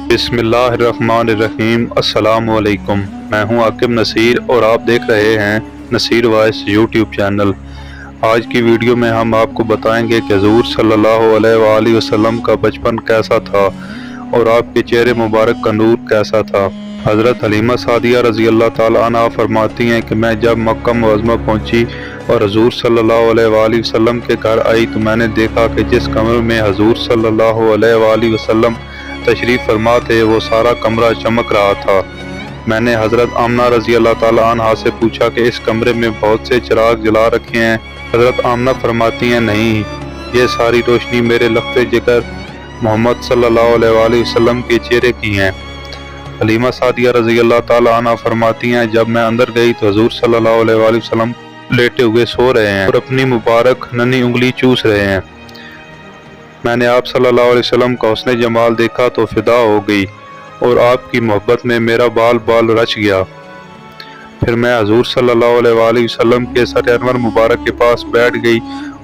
बिस्मिल्लाहिर्रहमानिर्रहीम। अस्सलाम वालेकुम। मैं हूं आकिब नसीर और आप देख रहे हैं नसीर वॉइस यूट्यूब चैनल। आज की वीडियो में हम आपको बताएंगे कि हुज़ूर सल्लल्लाहु अलैहि वसल्लम का बचपन कैसा था और आपके चेहरे मुबारक का नूर कैसा था। हज़रत हलीमा सादिया रज़ी अल्लाह ताला अन्हा फरमाती हैं कि मैं जब मक्का मुअज़्ज़मा पहुंची और हुज़ूर सल्लल्लाहु अलैहि वसल्लम के घर आई तो मैंने देखा कि जिस कमरे में हुज़ूर सल्लल्लाहु अलैहि वसल्लम तशरीफ़ फरमा थे वो सारा कमरा चमक रहा था। मैंने हज़रत आमना रज़ी अल्लाह ताला अन्हा से पूछा कि इस कमरे में बहुत से चिराग जला रखे हैं। हज़रत आमना फरमाती हैं, नहीं, ये सारी रोशनी मेरे लफ्ज़े जिक्र मोहम्मद सल्लल्लाहु अलैहि वसल्लम के चेहरे की हैं। हलीमा सादिया रज़ी अल्लाह ताला अन्हा फरमाती हैं, जब मैं अंदर गई तो हुज़ूर सल्लल्लाहु अलैहि वसल्लम लेटे हुए सो रहे हैं और अपनी मुबारक नन्ही उंगली चूस रहे हैं। मैंने आप सल्लल्लाहु अलैहि वसल्लम का हुस्न जमाल देखा तो फिदा हो गई और आपकी मोहब्बत में मेरा बाल बाल रच गया। फिर मैं हुज़ूर सल्लल्लाहु अलैहि वसल्लम के सर अनवर मुबारक के पास बैठ गई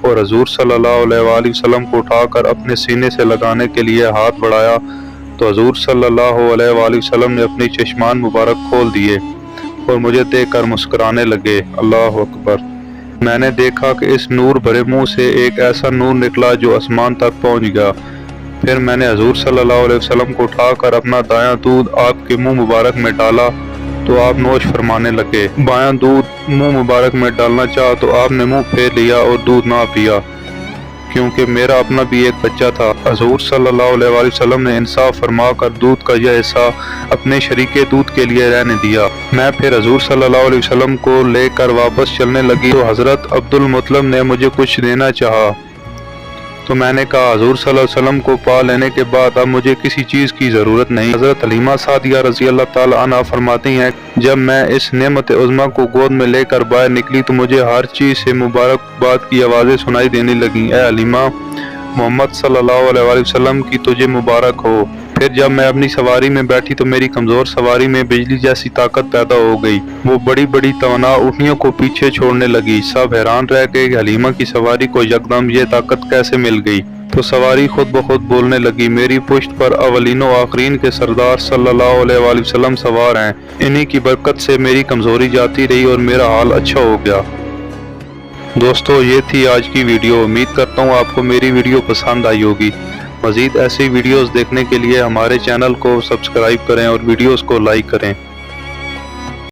और हुज़ूर सल्लल्लाहु अलैहि वसल्लम को उठाकर अपने सीने से लगाने के लिए हाथ बढ़ाया तो हुज़ूर सल्लल्लाहु अलैहि वसल्लम ने अपनी चश्मान मुबारक खोल दिए और मुझे देखकर मुस्कुराने लगे। अल्लाह अकबर। मैंने देखा कि इस नूर भरे मुंह से एक ऐसा नूर निकला जो आसमान तक पहुंच गया। फिर मैंने हुज़ूर सल्लल्लाहु अलैहि वसल्लम को उठाकर अपना दायां दूध आपके मुंह मुबारक में डाला तो आप नोश फरमाने लगे। बायां दूध मुंह मुबारक में डालना चाहा तो आपने मुंह फेर लिया और दूध ना पिया, क्योंकि मेरा अपना भी एक बच्चा था। हुज़ूर सल्लल्लाहु अलैहि वसल्लम ने इंसाफ फरमाकर दूध का यह हिस्सा अपने शरीके दूध के लिए रहने दिया। मैं फिर हुज़ूर सल्लल्लाहु अलैहि वसल्लम को लेकर वापस चलने लगी तो हज़रत अब्दुल मुत्तलिब ने मुझे कुछ देना चाहा तो मैंने कहा, हुज़ूर सल्लल्लाहु अलैहि वसल्लम को पा लेने के बाद अब मुझे किसी चीज़ की ज़रूरत नहीं। हज़रत हलीमा सादिया रज़ी अल्लाह ताला अन्हा फरमाती हैं, जब मैं इस नेमत उज़्मा को गोद में लेकर बाहर निकली तो मुझे हर चीज़ से मुबारकबाद की आवाज़ें सुनाई देने लगीं। ए हलीमा, मोहम्मद सल्लल्लाहु अलैहि वसल्लम की तुझे मुबारक हो। फिर जब मैं अपनी सवारी में बैठी तो मेरी कमज़ोर सवारी में बिजली जैसी ताकत पैदा हो गई। वो बड़ी बड़ी तवाना ऊँटनियों को पीछे छोड़ने लगी। सब हैरान रह गए कि हलीमा की सवारी को यकदम ये ताकत कैसे मिल गई। तो सवारी खुद ब खुद बोलने लगी, मेरी पुश्त पर अवलीनो आखरीन के सरदार सल्लल्लाहु अलैहि वसल्लम सवार हैं। इन्हीं की बरकत से मेरी कमज़ोरी जाती रही और मेरा हाल अच्छा हो गया। दोस्तों, ये थी आज की वीडियो। उम्मीद करता हूँ आपको मेरी वीडियो पसंद आई होगी। मज़ीद ऐसी वीडियोस देखने के लिए हमारे चैनल को सब्सक्राइब करें और वीडियोस को लाइक करें।